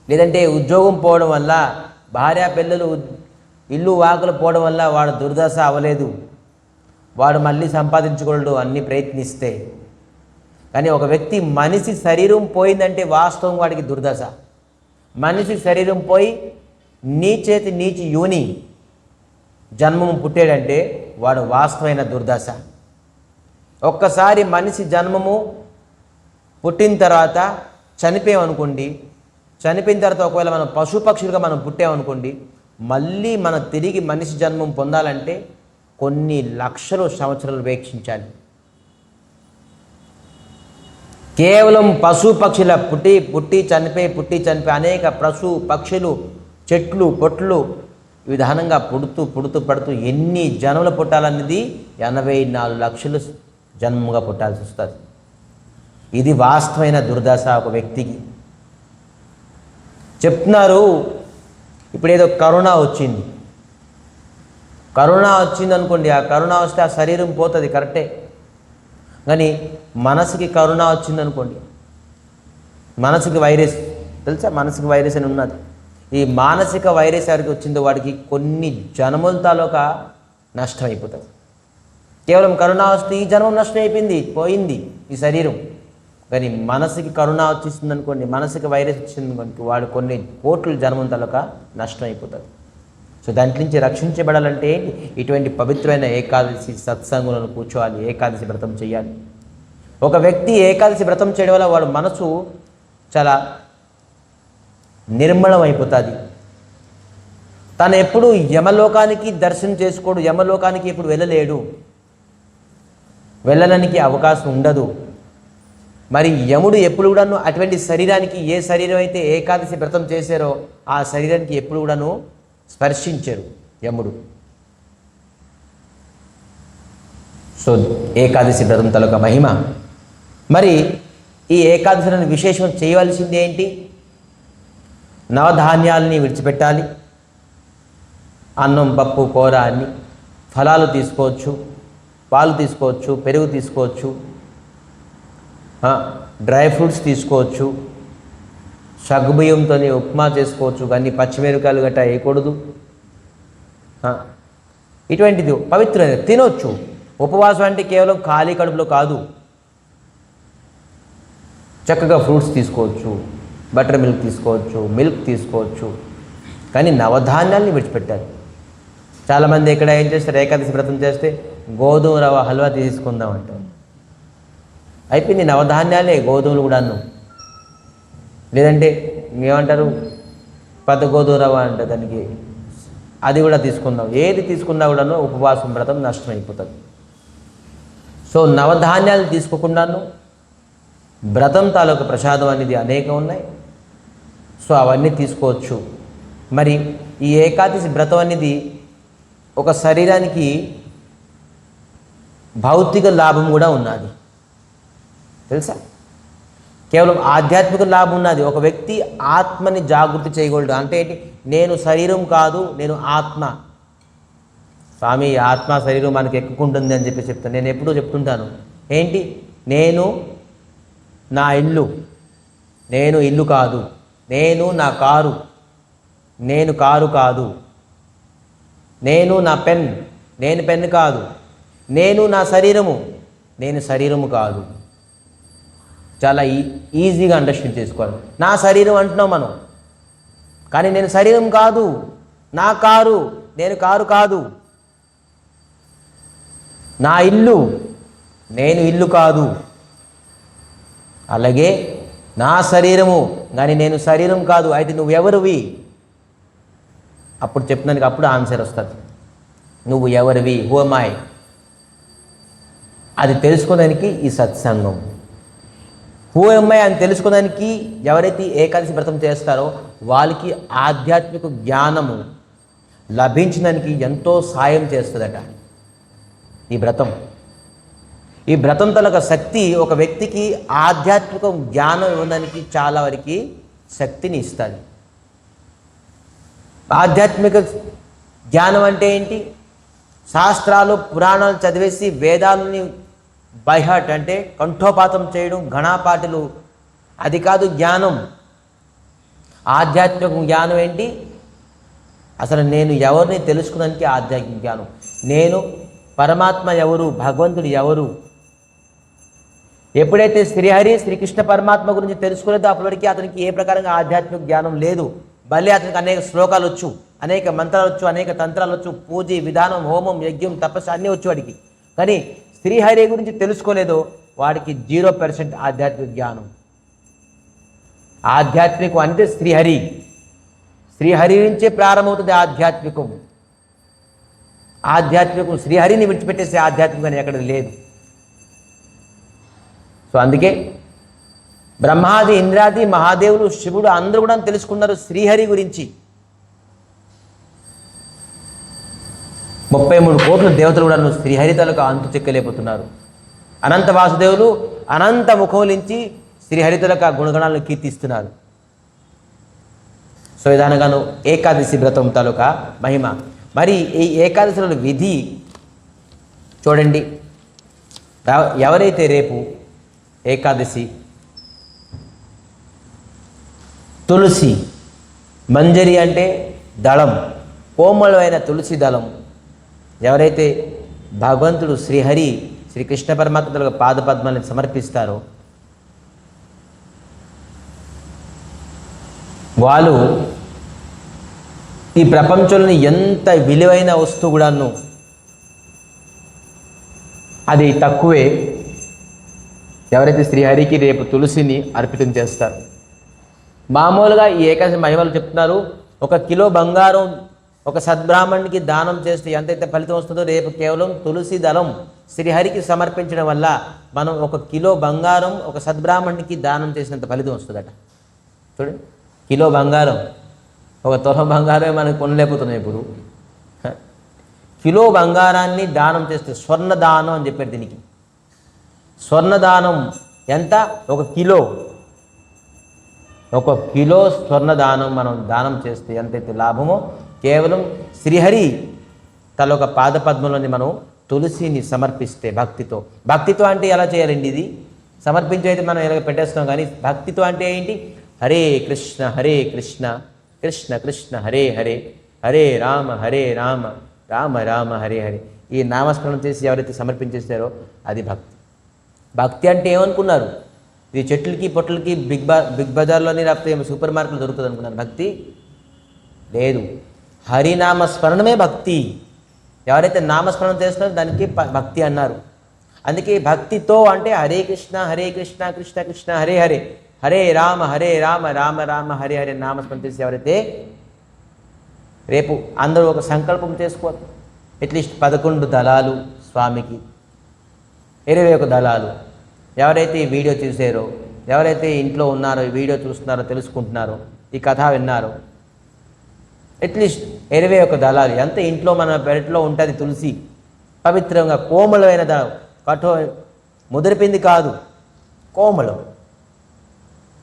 లేదంటే ఉద్యోగం పోవడం వల్ల, భార్య పిల్లలు ఇల్లు వాకులు పోవడం వల్ల వాడు దుర్దశ అవ్వలేదు. వాడు మళ్ళీ సంపాదించగలడు అన్ని ప్రయత్నిస్తే. కానీ ఒక వ్యక్తి మనిషి శరీరం పోయిందంటే వాస్తవం వాడికి దుర్దశ. మనిషి శరీరం పోయి నీచి యోని జన్మము పుట్టాడంటే వాడు వాస్తవమైన దుర్దశ. ఒక్కసారి మనిషి జన్మము పుట్టిన తర్వాత చనిపోయామనుకోండి, చనిపోయిన తర్వాత ఒకవేళ మనం పశుపక్షులుగా మనం పుట్టామనుకోండి, మళ్ళీ మనం తిరిగి మనిషి జన్మం పొందాలంటే కొన్ని లక్షల సంవత్సరాలు వేక్షించాలి. కేవలం పశుపక్షుల పుట్టి చనిపోయి అనేక పక్షులు, చెట్లు, పొట్లు ఈ విధానంగా పుడుతూ ఎన్ని జన్మలు పుట్టాలన్నది 84 లక్షలు జన్మగా పుట్టాల్సి వస్తుంది. ఇది వాస్తవమైన దుర్దశ ఒక వ్యక్తికి. చెప్తున్నారు, ఇప్పుడు ఏదో కరోనా వచ్చింది అనుకోండి, ఆ కరోనా వస్తే ఆ శరీరం పోతుంది, కరెక్టే. కానీ మనసుకి కరోనా వచ్చింది అనుకోండి, మనసుకి వైరస్ తెలుసా, మనసుకి వైరస్ అని ఉన్నది. ఈ మానసిక వైరస్ ఎవరికి వచ్చిందో వాడికి కొన్ని జన్మల తాలూకా నష్టం అయిపోతుంది. కేవలం కరోనా వస్తే ఈ జన్మం నష్టం అయిపోయింది, పోయింది ఈ శరీరం. కానీ మనసుకి కరోనా వచ్చేసింది అనుకోండి, మనసుకి వైరస్ వచ్చింది అనుకోండి, వాడు కొన్ని కోట్ల జన్మం తాలూకా నష్టం అయిపోతుంది. సో దాంట్లో నుంచి రక్షించబడాలంటే ఇటువంటి పవిత్రమైన ఏకాదశి సత్సంగులను కూర్చోవాలి, ఏకాదశి వ్రతం చేయాలి. ఒక వ్యక్తి ఏకాదశి వ్రతం చేయడం వల్ల వాడు మనసు చాలా నిర్మలం అయిపోతుంది. తను ఎప్పుడు యమలోకానికి దర్శనం చేసుకోడు, యమలోకానికి ఎప్పుడు వెళ్ళలేడు, వెళ్ళడానికి అవకాశం ఉండదు. మరి యముడు ఎప్పుడు కూడాను అటువంటి శరీరానికి, ఏ శరీరం అయితే ఏకాదశి వ్రతం చేశారో ఆ శరీరానికి ఎప్పుడు కూడాను స్పర్శించరు యముడు. సో ఏకాదశి వ్రతం తలొక మహిమ. మరి ఈ ఏకాదశిని విశేషం చేయవలసింది ఏంటి? నవధాన్యాలని విడిచిపెట్టాలి. అన్నం, పప్పు, కూర అన్ని, ఫలాలు తీసుకోవచ్చు, పాలు తీసుకోవచ్చు, పెరుగు తీసుకోవచ్చు, డ్రై ఫ్రూట్స్ తీసుకోవచ్చు, సగ్గుబియ్యంతో ఉప్మా చేసుకోవచ్చు, కానీ పచ్చిమిరకాయలు గట్రా వేయకూడదు. ఇటువంటిది పవిత్రమైన తినొచ్చు. ఉపవాసం అంటే కేవలం ఖాళీ కడుపులో కాదు, చక్కగా ఫ్రూట్స్ తీసుకోవచ్చు, బటర్ మిల్క్ తీసుకోవచ్చు, కానీ నవధాన్యాల్ని విడిచిపెట్టాలి. చాలామంది ఇక్కడ ఏం చేస్తారు, ఏకాదశి వ్రతం చేస్తే గోధుమ రవ్వ హల్వా తీసుకుందాం అంటారు. అయిపోయింది, నవధాన్యాలే, గోధుమలు కూడాను. లేదంటే ఏమంటారు, పెద్ద గోధుమ రవ్వ అంటే దానికి, అది కూడా తీసుకుందాం. ఏది తీసుకున్నా కూడాను ఉపవాసం వ్రతం నష్టం అయిపోతుంది. సో నవధాన్యాలు తీసుకోకుండాను వ్రతం తాలూకు ప్రసాదం అనేది అనేకం ఉన్నాయి. సో అవన్నీ తీసుకోవచ్చు. మరి ఈ ఏకాదశి వ్రతం అనేది ఒక శరీరానికి భౌతిక లాభం కూడా ఉన్నది తెలుసా. కేవలం ఆధ్యాత్మిక లాభం ఉన్నది. ఒక వ్యక్తి ఆత్మని జాగృతి చేయగలడు. అంటే ఏంటి? నేను శరీరం కాదు, నేను ఆత్మ. స్వామి, ఆత్మ శరీరం మనకి ఎక్కుకుంటుంది అని చెప్పి చెప్తాను. నేను ఎప్పుడూ చెప్తుంటాను, ఏంటి, నేను నా ఇల్లు, నేను ఇల్లు కాదు. నేను నా కారు, నేను కారు కాదు. నేను నా పెన్, నేను పెన్ కాదు. నేను నా శరీరము, నేను శరీరము కాదు. చాలా ఈజీగా అండర్స్టాండ్ చేసుకోవాలి. నా శరీరం అంటున్నాం మనం, కానీ నేను శరీరం కాదు. నా కారు, నేను కారు కాదు. నా ఇల్లు, నేను ఇల్లు కాదు. అలాగే నా శరీరము, కానీ నేను శరీరం కాదు. అయితే నువ్వెవరివి? అప్పుడు చెప్పినానికి అప్పుడు ఆన్సర్ వస్తుంది. నువ్వు ఎవరివి? Who am I? అది తెలుసుకోవడానికి ఈ సత్సంగం. హూ ఎంఐ అని తెలుసుకోవడానికి ఎవరైతే ఏకాదశి వ్రతం చేస్తారో వాళ్ళకి ఆధ్యాత్మిక జ్ఞానము లభించడానికి ఎంతో సాయం చేస్తుందట ఈ వ్రతం. ఈ వ్రతం తలక శక్తి ఒక వ్యక్తికి ఆధ్యాత్మిక జ్ఞానం ఇవ్వడానికి చాలా వరకు శక్తిని ఇస్తుంది. ఆధ్యాత్మిక జ్ఞానం అంటే ఏంటి? శాస్త్రాలు పురాణాలు చదివేసి వేదాలని బైహార్ట్ అంటే కంఠోపాతం చేయడం, ఘనాపాఠులు, అది కాదు జ్ఞానం. ఆధ్యాత్మిక జ్ఞానం ఏంటి? అసలు నేను ఎవరిని తెలుసుకోవడానికి ఆధ్యాత్మిక జ్ఞానం. నేను పరమాత్మ ఎవరు, భగవంతుడు ఎవరు. ఎప్పుడైతే శ్రీహరి శ్రీకృష్ణ పరమాత్మ గురించి తెలుసుకోలేదో అప్పటివరకు అతనికి ఏ ప్రకారంగా ఆధ్యాత్మిక జ్ఞానం లేదు. భలే అతనికి అనేక శ్లోకాలు వచ్చు, అనేక మంత్రాలు వచ్చు, అనేక తంత్రాలు వచ్చు, పూజ విధానం, హోమం, యజ్ఞం, తపస్సు అన్నీ వచ్చు వాడికి. కానీ శ్రీహరి గురించి తెలుసుకోలేదో వాడికి 0% ఆధ్యాత్మిక జ్ఞానం. ఆధ్యాత్మికం అంటే శ్రీహరి. శ్రీహరి నుంచే ప్రారంభమవుతుంది ఆధ్యాత్మికం. ఆధ్యాత్మికం శ్రీహరిని విడిచిపెట్టేసే ఆధ్యాత్మికం ఎక్కడ లేదు. సో అందుకే బ్రహ్మాది, ఇంద్రాది, మహాదేవులు, శివుడు అందరూ కూడా తెలుసుకున్నారు శ్రీహరి గురించి. 33 కోట్ల దేవతలు కూడా శ్రీహరితలకు అంతు చెక్కలేకపోతున్నారు. అనంత వాసుదేవులు అనంత ముఖములించి శ్రీహరితలకు ఆ గుణగణాలను కీర్తిస్తున్నారు. సో విధానంగాను ఏకాదశి వ్రతం తాలూకా మహిమ. మరి ఈ ఏకాదశిలో విధి చూడండి. ఎవరైతే రేపు ఏకాదశి తులసి, మంజరి అంటే దళం, కోమలమైన తులసి దళం ఎవరైతే భగవంతుడు శ్రీహరి శ్రీకృష్ణ పరమాత్మలకు పాదపద్మాలను సమర్పిస్తారో వాళ్ళు ఈ ప్రపంచంలోని ఎంత విలువైన వస్తువు కూడాను అది తక్కువే. ఎవరైతే శ్రీహరికి రేపు తులసిని అర్పితం చేస్తారు. మామూలుగా ఈ ఏకాదశి మహిమలు చెప్తున్నారు. 1 కిలో బంగారం ఒక సద్బ్రాహ్మణునికి దానం చేస్తే ఎంతైతే ఫలితం వస్తుందో రేపు కేవలం తులసి దళం శ్రీహరికి సమర్పించడం వల్ల మనం 1 కిలో బంగారం ఒక సద్బ్రాహ్మణునికి దానం చేసినంత ఫలితం వస్తుందట. చూడండి, కిలో బంగారం, 1 తులం బంగారమే మనకు కొనలేకపోతున్నాం ఇప్పుడు. కిలో బంగారాన్ని దానం చేస్తే స్వర్ణదానం అని చెప్పారు దీనికి. స్వర్ణదానం ఎంత? 1 కిలో. 1 కిలో స్వర్ణదానం మనం దానం చేస్తే ఎంతైతే లాభమో కేవలం శ్రీహరి తల ఒక పాదపద్మంలోని మనం తులసిని సమర్పిస్తే భక్తితో అంటే ఎలా చేయాలండి? ఇది సమర్పించైతే మనం ఎలా పెట్టేస్తాం, కానీ భక్తితో అంటే ఏంటి? హరే కృష్ణ కృష్ణ కృష్ణ హరే హరే, హరే రామ రామ రామ హరే హరే. ఈ నామస్మరణం చేసి ఎవరైతే సమర్పించేస్తారో అది భక్తి. భక్తి అంటే ఏమనుకున్నారు? ఇది చెట్లకి పొట్లకి బిగ్ బజార్లోని లేకపోతే సూపర్ మార్కెట్లో దొరుకుతుంది అనుకున్నారు. భక్తి లేదు. హరినామ స్మరణమే భక్తి. ఎవరైతే నామస్మరణం చేస్తున్నారో దానికి భక్తి అన్నారు. అందుకే భక్తితో అంటే హరే కృష్ణ కృష్ణ కృష్ణ హరే హరే, హరే రామ రామ రామ హరే హరే నామస్మరణం చేసి ఎవరైతే రేపు అందరూ ఒక సంకల్పం చేసుకోవాలి. అట్లీస్ట్ 11 దళాలు స్వామికి, 21 దళాలు. ఎవరైతే ఈ వీడియో చూసారో, ఎవరైతే ఇంట్లో ఉన్నారో, ఈ వీడియో చూస్తున్నారో, తెలుసుకుంటున్నారో, ఈ కథ విన్నారో, అట్లీస్ట్ 21 దళాలు. ఎంత ఇంట్లో మన పెరట్లో ఉంటుంది తులసి, పవిత్రంగా కోమలమైన దళం, ముదిరిపింది కాదు,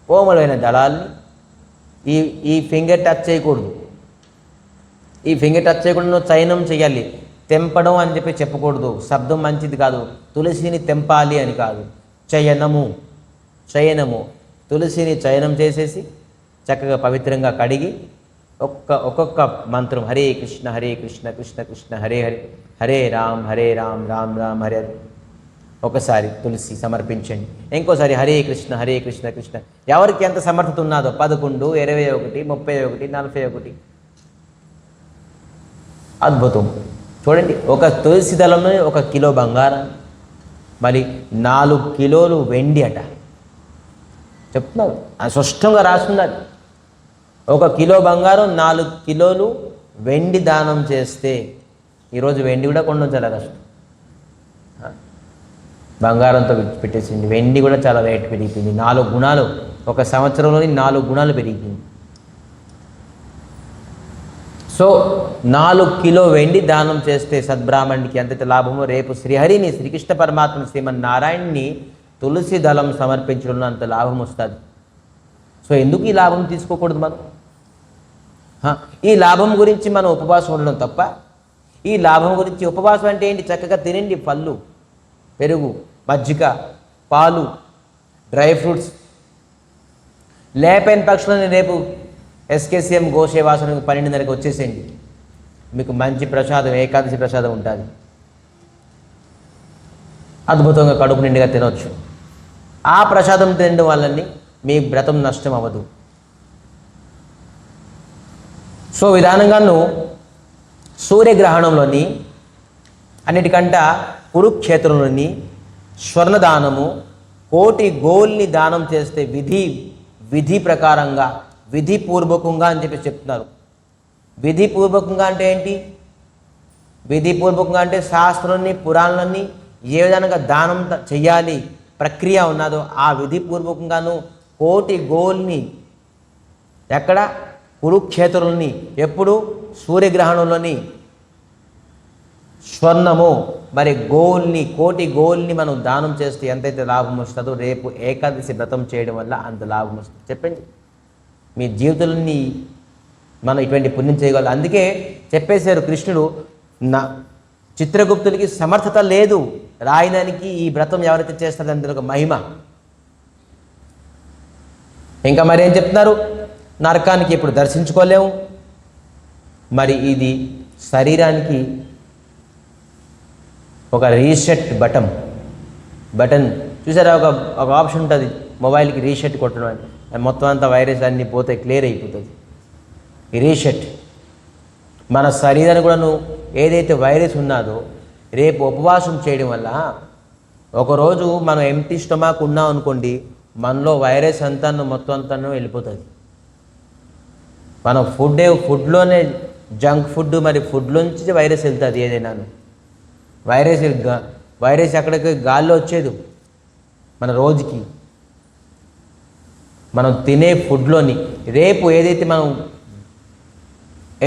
కోమలమైన దళాల్ని ఈ ఫింగర్ టచ్ చేయకూడదు. ఈ ఫింగర్ టచ్ చేయకుండా నువ్వు చయనం చేయాలి. తెంపడం అని చెప్పి చెప్పకూడదు, శబ్దం మంచిది కాదు. తులసిని తెంపాలి అని కాదు, చయనము. తులసిని చయనం చేసేసి చక్కగా పవిత్రంగా కడిగి ఒక్కొక్క మంత్రం హరే కృష్ణ కృష్ణ కృష్ణ హరే హరే, హరే రామ్ రామ్ రామ్ హరే హరే ఒకసారి తులసి సమర్పించండి. ఇంకోసారి హరే కృష్ణ కృష్ణ. ఎవరికి ఎంత సమర్థత ఉన్నదో 11, 21, 31, 41. అద్భుతం. చూడండి, 1 తులసి దళంలో 1 కిలో బంగారం, మరి 4 కిలోలు వెండి అట చెప్తున్నారు. అది స్పష్టంగా రాస్తున్నారు. 1 కిలో బంగారం, 4 కిలోలు వెండి దానం చేస్తే, ఈరోజు వెండి కూడా కొండం చాలా కష్టం. బంగారంతో విడిచిపెట్టేసింది. వెండి కూడా చాలా రేటు పెరిగిపోయింది. 4 గుణాలు, ఒక సంవత్సరంలోని 4 గుణాలు పెరిగిపోయింది. సో 4 కిలో వెండి దానం చేస్తే సద్బ్రాహ్మణుడికి ఎంతైతే లాభమో, రేపు శ్రీహరిని, శ్రీకృష్ణ పరమాత్మ శ్రీమన్నారాయణ్ణి తులసి దళం సమర్పించడంలో అంత లాభం వస్తుంది. సో ఎందుకు ఈ లాభం తీసుకోకూడదు మనం? ఈ లాభం గురించి మనం ఉపవాసం ఉండడం తప్ప? ఈ లాభం గురించి ఉపవాసం అంటే ఏంటి? చక్కగా తినండి, పళ్ళు, పెరుగు, మజ్జిగ, పాలు, డ్రై ఫ్రూట్స్. లేపైన పక్షులని రేపు ఎస్కేసీఎం గోసేవాసనకు 12:30కి వచ్చేసేయండి. మీకు మంచి ప్రసాదం, ఏకాదశి ప్రసాదం ఉంటుంది. అద్భుతంగా కడుపు నిండుగా తినవచ్చు. ఆ ప్రసాదం తినడం వల్లని మీ వ్రతం నష్టం అవ్వదు. సో విధానంగాను సూర్యగ్రహణంలోని అన్నిటికంట కురుక్షేత్రంలోని స్వర్ణదానము, 1,000,000 గోల్ని దానం చేస్తే విధి ప్రకారంగా, విధిపూర్వకంగా అని చెప్పి చెప్తున్నారు. విధిపూర్వకంగా అంటే ఏంటి? విధిపూర్వకంగా అంటే శాస్త్రాన్ని, పురాణాలన్నీ ఏ విధంగా దానం చెయ్యాలి ప్రక్రియ ఉన్నదో ఆ విధిపూర్వకంగాను 1,000,000 గోల్ని ఎక్కడ? కురుక్షేత్రంలోని. ఎప్పుడు? సూర్యగ్రహణంలోని స్వర్ణము మరి గోల్ని, 1,000,000 గోల్ని మనం దానం చేస్తే ఎంతైతే లాభం వస్తుందో రేపు ఏకాదశి వ్రతం చేయడం వల్ల అంత లాభం వస్తుంది. చెప్పండి, మీ జీవితాలని మనం ఇటువంటి పుణ్యం చేయగలం. అందుకే చెప్పేశారు కృష్ణుడు, నా చిత్రగుప్తుడికి సమర్థత లేదు రాయడానికి. ఈ వ్రతం ఎవరైతే చేస్తారో అందులో ఒక మహిమ. ఇంకా మరి ఏం చెప్తున్నారు? నరకానికి ఇప్పుడు దర్శించుకోలేము. మరి ఇది శరీరానికి ఒక రీసెట్ బటన్ చూసారా? ఒక ఆప్షన్ ఉంటుంది మొబైల్కి, రీసెట్ కొట్టడం అని. మొత్తం అంతా వైరస్ అన్నీ పోతే క్లియర్ అయిపోతుంది. ఈ రీసెట్ మన శరీరాన్ని కూడాను ఏదైతే వైరస్ ఉన్నదో రేపు ఉపవాసం చేయడం వల్ల, ఒకరోజు మనం ఎంటీ స్టొమాక్ ఉన్నాం అనుకోండి, మనలో వైరస్ అంతా మొత్తం అంతా వెళ్ళిపోతుంది. మనం ఫుడ్లోనే జంక్ ఫుడ్, మరి ఫుడ్లోంచి వైరస్ వెళ్తుంది. ఏదైనా వైరస్ ఎక్కడికి గాల్లో వచ్చేది మన రోజుకి మనం తినే ఫుడ్లోని. రేపు ఏదైతే మనం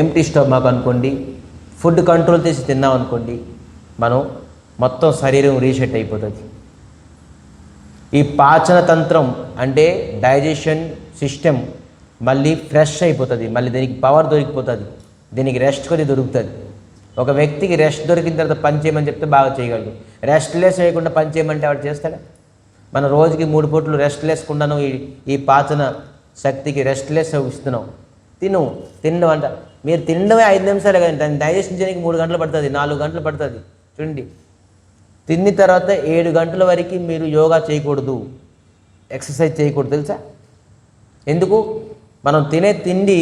ఎంటీ స్టొమక్ అనుకోండి, ఫుడ్ కంట్రోల్ చేసి తిన్నాం అనుకోండి, మనం మొత్తం శరీరం రీసెట్ అయిపోతుంది. ఈ పాచన తంత్రం అంటే డైజెషన్ సిస్టమ్ మళ్ళీ ఫ్రెష్ అయిపోతుంది. మళ్ళీ దీనికి పవర్ దొరికిపోతుంది, దీనికి రెస్ట్ కొద్ది దొరుకుతుంది. ఒక వ్యక్తికి రెస్ట్ దొరికిన తర్వాత పని చేయమని చెప్తే బాగా చేయగలడు. రెస్ట్లెస్ చేయకుండా పని చేయమంటే వాడు చేస్తాడా? మన రోజుకి 3 పూటలు రెస్ట్లెస్కుండాను ఈ పాచన శక్తికి రెస్ట్లెస్ ఇస్తున్నాం. తినడం అంట. మీరు తినడమే 5 నిమిషాలే కానీ దాన్ని డైజెషన్ చేయడానికి 3 గంటలు పడుతుంది, 4 గంటలు పడుతుంది. చూడండి, తిన్న తర్వాత 7 గంటల వరకు మీరు యోగా చేయకూడదు, ఎక్సర్సైజ్ చేయకూడదు. తెలుసా ఎందుకు? మనం తినే తిండి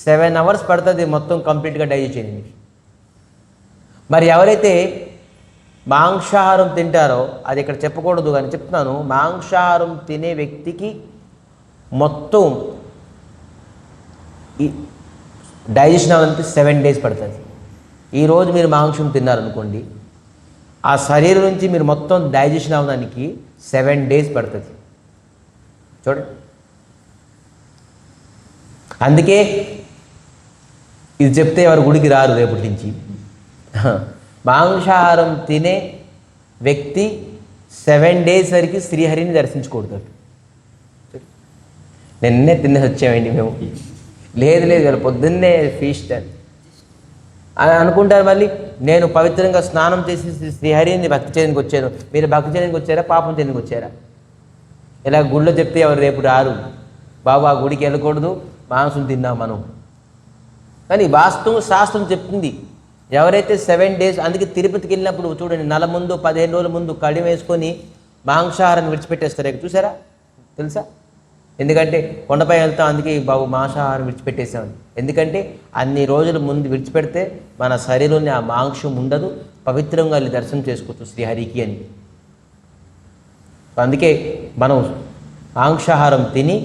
7 అవర్స్ పడుతుంది మొత్తం కంప్లీట్గా డైజెస్ట్ చేయడానికి. మరి ఎవరైతే మాంసాహారం తింటారో, అది ఇక్కడ చెప్పకూడదు కానీ చెప్తున్నాను, మాంసాహారం తినే వ్యక్తికి మొత్తం ఈ డైజెషన్ అవ్వడానికి 7 డేస్ పడుతుంది. ఈరోజు మీరు మాంసం తిన్నారనుకోండి, ఆ శరీరం నుంచి మీరు మొత్తం డైజెషన్ అవ్వడానికి 7 డేస్ పడుతుంది. చూడండి, అందుకే ఇది చెప్తే ఎవరు గుడికి రారు రేపటి నుంచి. మాంసాహారం తినే వ్యక్తి 7 డేస్ వరకు శ్రీహరిని దర్శించకూడదు. నిన్నే తినేసి వచ్చామండి మేము. లేదు వీళ్ళు పొద్దున్నే ఫీస్ట్ అని అనుకుంటారు. మళ్ళీ నేను పవిత్రంగా స్నానం చేసి శ్రీహరిని భక్తి చేయడానికి వచ్చాను. మీరు భక్తి చేయడానికి వచ్చారా, పాపం చేయడానికి వచ్చారా? ఇలా గుడిలో చెప్తే ఎవరు రేపు రారు. బాబు ఆ గుడికి వెళ్ళకూడదు, మాంసం తిన్నాం మనం. కానీ వాస్తవం శాస్త్రం చెప్తుంది, ఎవరైతే 7 డేస్, అందుకే తిరుపతికి వెళ్ళినప్పుడు చూడండి, నెల ముందు 15 రోజుల ముందు కడియం వేసుకొని మాంసాహారాన్ని విడిచిపెట్టేస్తారు. చూసారా? తెలుసా? ఎందుకంటే కొండపై వెళ్తాం, అందుకే బాబు మాంసాహారం విడిచిపెట్టేసామని. ఎందుకంటే అన్ని రోజుల ముందు విడిచిపెడితే మన శరీరంలో ఆ మాంసం ఉండదు, పవిత్రంగా వెళ్ళి దర్శనం చేసుకోవచ్చు శ్రీహరికి అని. అందుకే మనం మాంసాహారం తిని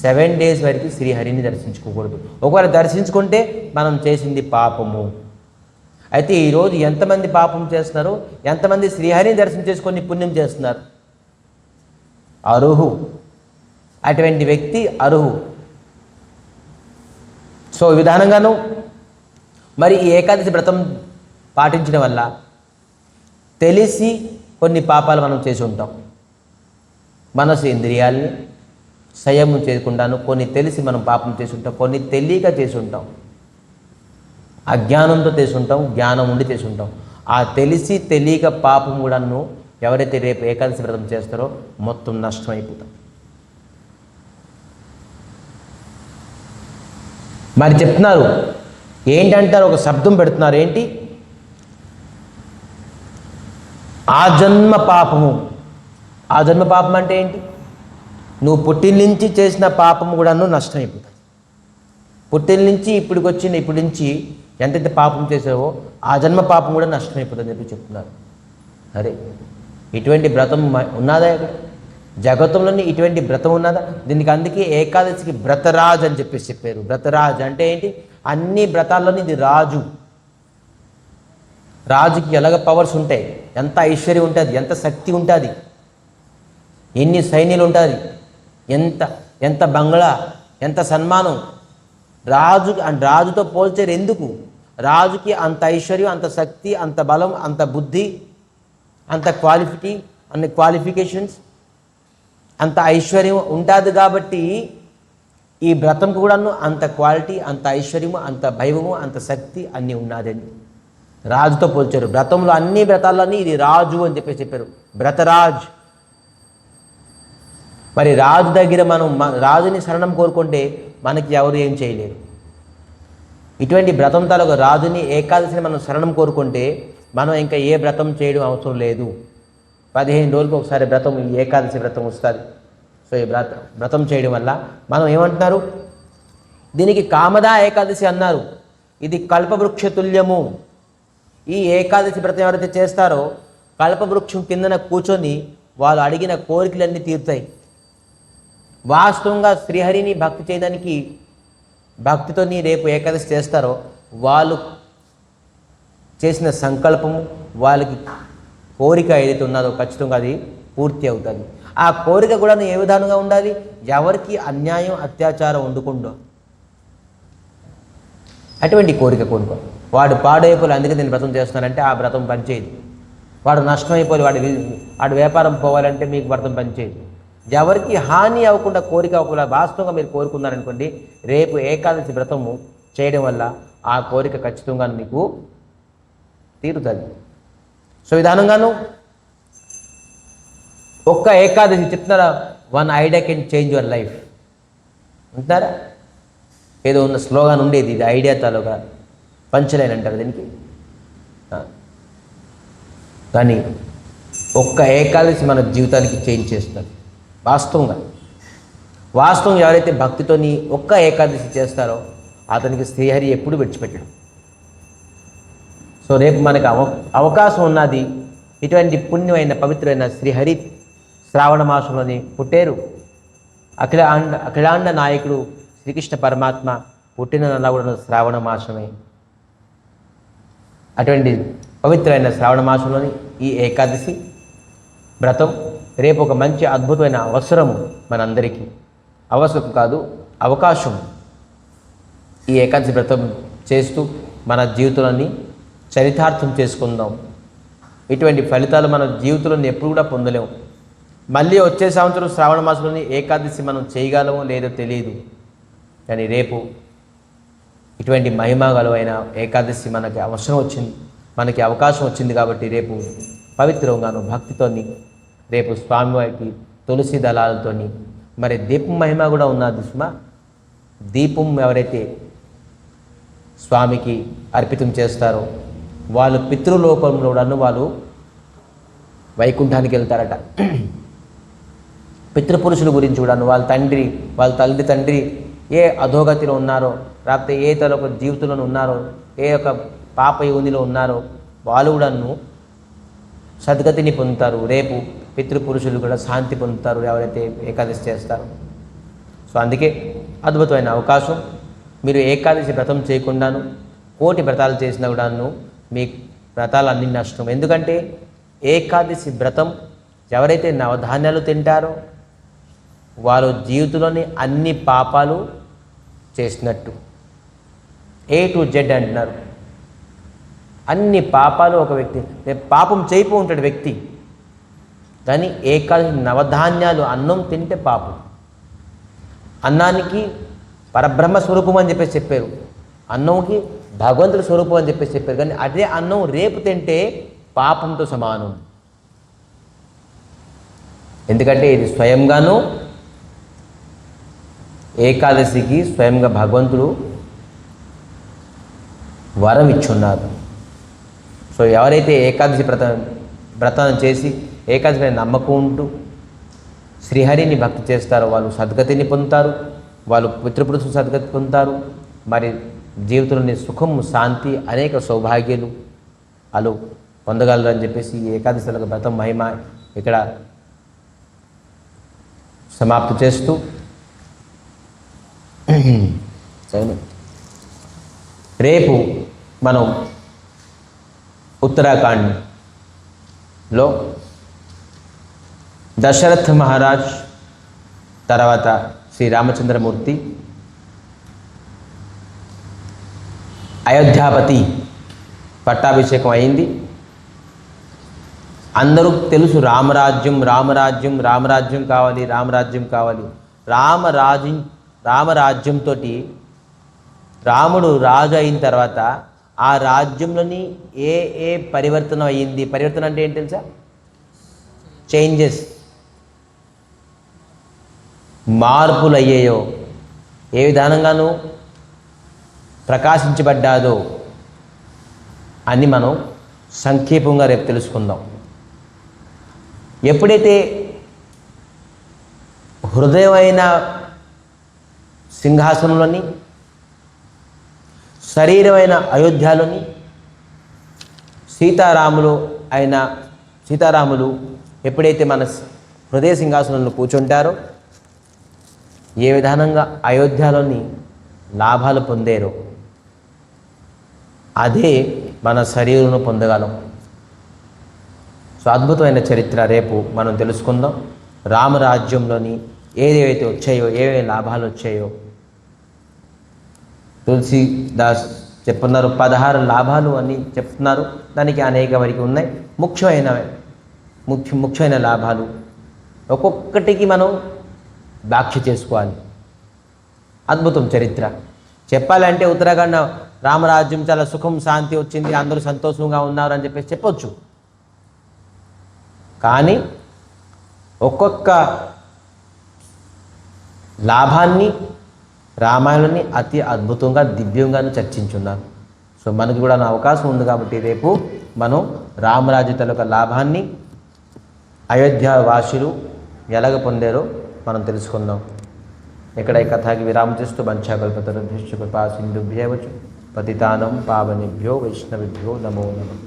7 డేస్ వరకు శ్రీహరిని దర్శించుకోకూడదు. ఒకవేళ దర్శించుకుంటే మనం చేసింది పాపము. అయితే ఈరోజు ఎంతమంది పాపం చేస్తున్నారు, ఎంతమంది శ్రీహరిని దర్శనం చేసుకొని పుణ్యం చేస్తున్నారు? అర్హు, అటువంటి వ్యక్తి అర్హు. సో ఈ విధానంగాను మరి ఈ ఏకాదశి వ్రతం పాటించడం వల్ల తెలిసి కొన్ని పాపాలు మనం చేసి ఉంటాం. మనసు ఇంద్రియాల్ని సంయమం చేయకుండాను కొన్ని తెలిసి మనం పాపం చేసి ఉంటాం, కొన్ని తెలియక చేసి ఉంటాం. అజ్ఞానంతో చేసి ఉంటాం, జ్ఞానం ఉండి చేసి ఉంటాం. ఆ తెలిసి తెలియక పాపం కూడాను ఎవరైతే రేపు ఏకాదశి వ్రతం చేస్తారో మొత్తం నష్టం అయిపోతాం. మరి చెప్తున్నారు ఏంటంటారు, ఒక శబ్దం పెడుతున్నారు. ఏంటి? ఆ జన్మ పాపము. ఆ జన్మ పాపం అంటే ఏంటి? నువ్వు పుట్టిన నుంచి చేసిన పాపము కూడాను నష్టం అయిపోతుంది. పుట్టిన నుంచి ఇప్పటి నుంచి ఎంతైతే పాపం చేసావో ఆ జన్మ పాపం కూడా నష్టం అయిపోతుందని చెప్పి చెప్తున్నారు. అరే ఇటువంటి వ్రతం ఉన్నదా? జగత్తులోని ఇటువంటి వ్రతం ఉన్నదా? దీనికి అందుకే ఏకాదశికి వ్రతరాజ్ అని చెప్పేసి చెప్పారు. వ్రతరాజ్ అంటే ఏంటి? అన్ని వ్రతాల్లోని ఇది రాజు. రాజుకి ఎలాగ పవర్స్ ఉంటాయి, ఎంత ఐశ్వర్యం ఉంటుంది, ఎంత శక్తి ఉంటుంది, ఎన్ని సైన్యాలు ఉంటుంది, ఎంత ఎంత బంగ్లా, ఎంత సన్మానం. రాజుతో పోల్చారు. ఎందుకు? రాజుకి అంత ఐశ్వర్యం, అంత శక్తి, అంత బలం, అంత బుద్ధి, అంత అన్ని క్వాలిఫికేషన్స్, అంత ఐశ్వర్యం ఉంటుంది. కాబట్టి ఈ వ్రతంకు కూడాను అంత క్వాలిటీ, అంత ఐశ్వర్యము, అంత భైవము, అంత శక్తి అన్నీ ఉన్నదని రాజుతో పోల్చారు. వ్రతంలో అన్ని వ్రతాల్లోని ఇది రాజు అని చెప్పారు. వ్రతరాజ్. మరి రాజు దగ్గర మనం రాజుని శరణం కోరుకుంటే మనకి ఎవరు ఏం చేయలేరు. ఇటువంటి వ్రతం తాలూకు రాజుని ఏకాదశిని మనం శరణం కోరుకుంటే మనం ఇంకా ఏ వ్రతం చేయడం అవసరం లేదు. 15 రోజులకు ఒకసారి వ్రతం, ఈ ఏకాదశి వ్రతం వస్తుంది. సో ఈ వ్రతం చేయడం వల్ల మనం ఏమంటున్నారు, దీనికి కామదా ఏకాదశి అన్నారు. ఇది కల్పవృక్ష తుల్యము. ఈ ఏకాదశి వ్రతం ఎవరైతే చేస్తారో కల్పవృక్షం కిందన కూర్చొని వాళ్ళు అడిగిన కోరికలన్నీ తీరుతాయి. వాస్తవంగా శ్రీహరిని భక్తి చేయడానికి భక్తితో రేపు ఏకాదశి చేస్తారో వాళ్ళు చేసిన సంకల్పము, వాళ్ళకి కోరిక ఏదైతే ఉన్నదో ఖచ్చితంగా అది పూర్తి అవుతుంది. ఆ కోరిక కూడా ఏ విధానంగా ఉండాలి? ఎవరికి అన్యాయం అత్యాచారం ఉండకుండా అటువంటి కోరిక కోరుకో. వాడు పాడైపోయి అందుకే నేను వ్రతం చేస్తున్నానంటే ఆ వ్రతం పనిచేయదు. వాడు నష్టం అయిపోయి వాడి వ్యాపారం పోవాలంటే మీకు వ్రతం పనిచేయదు. ఎవరికి హాని అవ్వకుండా, కోరిక అవ్వకుండా వాస్తవంగా మీరు కోరుకున్నారనుకోండి, రేపు ఏకాదశి వ్రతము చేయడం వల్ల ఆ కోరిక ఖచ్చితంగా మీకు తీరుతుంది. సో విధానంగాను ఒక్క ఏకాదశి చెప్తున్నారా, 1 idea can change your life అంటున్నారా? ఏదో ఉన్న స్లోగాన్ ఉండేది, ఇది ఐడియా తాలూగా పంచలైన్ అంటారు దీనికి. కానీ ఒక్క ఏకాదశి మన జీవితానికి చేంజ్ చేస్తుంది. వాస్తవంగా ఎవరైతే భక్తితోని ఒక్క ఏకాదశి చేస్తారో అతనికి శ్రీహరి ఎప్పుడు విడిచిపెట్టడు. సో రేపు మనకు అవకాశం ఉన్నది. ఇటువంటి పుణ్యమైన పవిత్రమైన శ్రీహరి శ్రావణ మాసంలోని పుట్టారు. అఖిలాండ నాయకుడు శ్రీకృష్ణ పరమాత్మ పుట్టిన నెల కూడా శ్రావణ మాసమే. అటువంటి పవిత్రమైన శ్రావణ మాసంలోని ఈ ఏకాదశి వ్రతం రేపు ఒక మంచి అద్భుతమైన అవసరము మనందరికీ. అవసరం కాదు, అవకాశం. ఈ ఏకాదశి వ్రతం చేస్తూ మన జీవితాన్ని చరితార్థం చేసుకుందాం. ఇటువంటి ఫలితాలు మన జీవితంలో ఎప్పుడు కూడా పొందలేము. మళ్ళీ వచ్చే సంవత్సరం శ్రావణ మాసంలోని ఏకాదశి మనం చేయగలమో లేదో తెలియదు. కానీ రేపు ఇటువంటి మహిమగలమైన ఏకాదశి మనకి అవసరం వచ్చింది, మనకి అవకాశం వచ్చింది. కాబట్టి రేపు పవిత్రంగాను భక్తితోని రేపు స్వామివారికి తులసి దళాలతోని మరి దీపం మహిమ కూడా ఉన్నది సుమా. దీపం ఎవరైతే స్వామికి అర్పితం చేస్తారో వాళ్ళు పితృలోకంలో కూడాను వాళ్ళు వైకుంఠానికి వెళ్తారట. పితృపురుషుల గురించి కూడాను వాళ్ళ తండ్రి ఏ అధోగతిలో ఉన్నారో, లేకపోతే ఏ తరొక జీవితంలో ఉన్నారో, ఏ యొక్క పాప యోనిలో ఉన్నారో వాళ్ళు కూడాను సద్గతిని పొందుతారు. రేపు పితృపురుషులు కూడా శాంతి పొందుతారు ఎవరైతే ఏకాదశి చేస్తారో. సో అందుకే అద్భుతమైన అవకాశం. మీరు ఏకాదశి వ్రతం చేయకుండాను కోటి వ్రతాలు చేసినా కూడాను మీ వ్రతాలు అన్ని నష్టం. ఎందుకంటే ఏకాదశి వ్రతం ఎవరైతే నవధాన్యాలు తింటారో వారు జీవితంలోని అన్ని పాపాలు చేసినట్టు. A to Z అంటున్నారు. అన్ని పాపాలు ఒక వ్యక్తి పాపం చేయిపో ఉంటాడు వ్యక్తి, కానీ ఏకాదశి నవధాన్యాలు అన్నం తింటే పాపం. అన్నానికి పరబ్రహ్మ స్వరూపం అని చెప్పేసి చెప్పారు, అన్నంకి భగవంతుడి స్వరూపం అని చెప్పేసి చెప్పారు. కానీ అదే అన్నం రేపు తింటే పాపంతో సమానం. ఎందుకంటే ఇది స్వయంగాను ఏకాదశికి స్వయంగా భగవంతుడు వరం ఇచ్చున్నారు. సో ఎవరైతే ఏకాదశి వ్రతాన్ని చేసి ఏకాదశి పైన నమ్మకం ఉంటూ శ్రీహరిని భక్తి చేస్తారో వాళ్ళు సద్గతిని పొందుతారు, వాళ్ళు పితృపురుషులు సద్గతి పొందుతారు. మరి జీవితంలోని సుఖం, శాంతి, అనేక సౌభాగ్యాలు వాళ్ళు పొందగలరు అని చెప్పేసి ఈ ఏకాదశులకు వ్రతం మహిమ ఇక్కడ సమాప్తి చేస్తూ రేపు మనం ఉత్తరాఖండ్లో దశరథ్ మహారాజ్ తర్వాత శ్రీరామచంద్రమూర్తి అయోధ్యాపతి పట్టాభిషేకం అయింది. అందరూ తెలుసు రామరాజ్యం రామరాజ్యం రామరాజ్యం కావాలి, రామరాజ్యం కావాలి. రామరాజ్యంతో రాముడు రాజు అయిన తర్వాత ఆ రాజ్యంలోని ఏ పరివర్తన అయ్యింది. పరివర్తన అంటే ఏంటి తెలుసా? చేంజెస్, మార్పులు అయ్యాయో, ఏ విధానంగానూ ప్రకాశించబడ్డాదో అని మనం సంక్షేపంగా రేపు తెలుసుకుందాం. ఎప్పుడైతే హృదయమైన సింహాసనంలోని శరీరమైన అయోధ్యలోని సీతారాములు ఎప్పుడైతే మన హృదయ సింహాసనంలో కూర్చుంటారో ఏ విధానంగా అయోధ్యలోని లాభాలు పొందారో అదే మన శరీరంలో పొందగలం. సో అద్భుతమైన చరిత్ర రేపు మనం తెలుసుకుందాం. రామరాజ్యంలోని ఏదేవైతే వచ్చాయో, ఏవే లాభాలు వచ్చాయో తులసీదాస్ చెప్తున్నారు. 16 లాభాలు అని చెప్తున్నారు. దానికి అనేక వరకు ఉన్నాయి. ముఖ్యమైన లాభాలు ఒక్కొక్కటికి మనం వ్యాఖ్య చేసుకోవాలి. అద్భుతం చరిత్ర. చెప్పాలంటే ఉత్తరాఖండ్ రామరాజ్యం చాలా సుఖం, శాంతి వచ్చింది, అందరూ సంతోషంగా ఉన్నారు అని చెప్పేసి చెప్పొచ్చు. కానీ ఒక్కొక్క లాభాన్ని రామాయణాన్ని అతి అద్భుతంగా దివ్యంగాను చర్చించున్నారు. సో మనకి కూడా అవకాశం ఉంది కాబట్టి రేపు మనం రామరాజ్య తాలూకా లాభాన్ని అయోధ్య వాసులు ఎలాగ పొందారో మనం తెలుసుకుందాం. ఇక్కడ ఈ కథకి విరామం చేస్తూ వంచాకల్పతరుభ్యశ్చ కృపా సింధుభ్యేవ చ పతితానం పావనేభ్యో వైష్ణవేభ్యో నమో నమః.